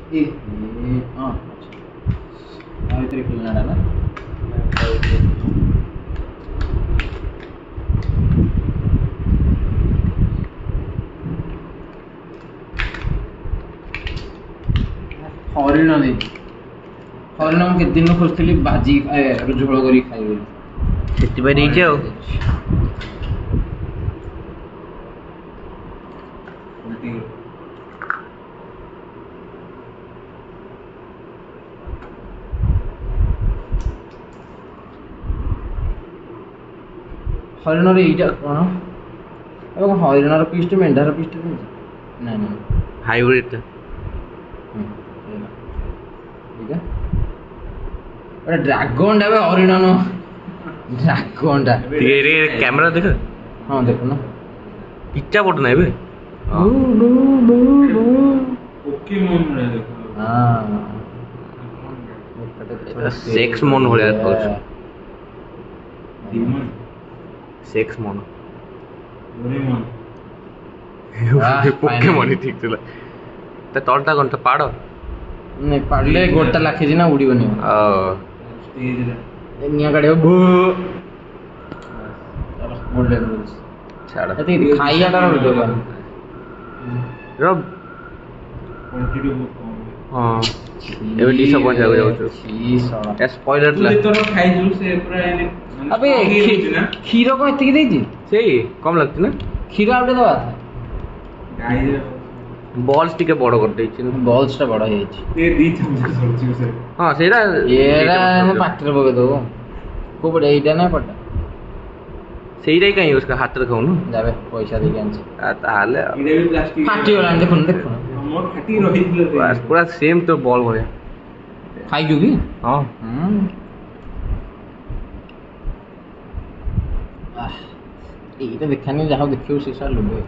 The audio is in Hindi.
ए हां आ इतरे खेलना ना हरिण नहीं हरिण हम केते दिन खोजली भाजी झोल करी खाइबे सेति बाय देइछे आ हरिण रे इटा कोन अब हरिण र पीस्ट मेंढार पीस्ट ना ना हाइब्रिड ठीक है अरे ड्रैगन डा हरिण न ड्रैगन डा तेरे कैमरा देख हां देखो ना किच्चा पट ना बे ओके मोन रे देखो हां सेक्स मोन हो गया था डीमन सेक्स मोन डोरेमन पोकेमon ठीक चला त तळटा कोन त पाड़ नहीं पड़ले गोटा लाखी ना उड़ीबनी स्टेज रे निया काढे भू गोल्डन रूल्स छाड़ एते खाइया तार वीडियो बन रब क्वांटिटी बहुत कम हां एबे डिसअपॉइंट हो जाउ छी साला ए स्पॉइलर तू ला तो खाइ जु से पूरा एने अबे खीर को इतकी देजी सेही कम लगती ना खीर आउटे दवा था गाय बॉल्स टिके बड़ कर देछि बॉल्स टा बड़ा है ए दी चमचा सरची से हां सेरा एरा पाटर बगे दो को बड़े एटा ना पटा सेही कहीं उसका हाथ रखाऊ न जाबे पैसा दे आंछ आ ताले इने भी प्लास्टिक फाटी वाला देखो देखो मोर फाटी रही दिले बस पूरा सेम तो बॉल भरे खाई जो भी हां এইটা দেখানি যাও দেখিও শেষ আর লুবে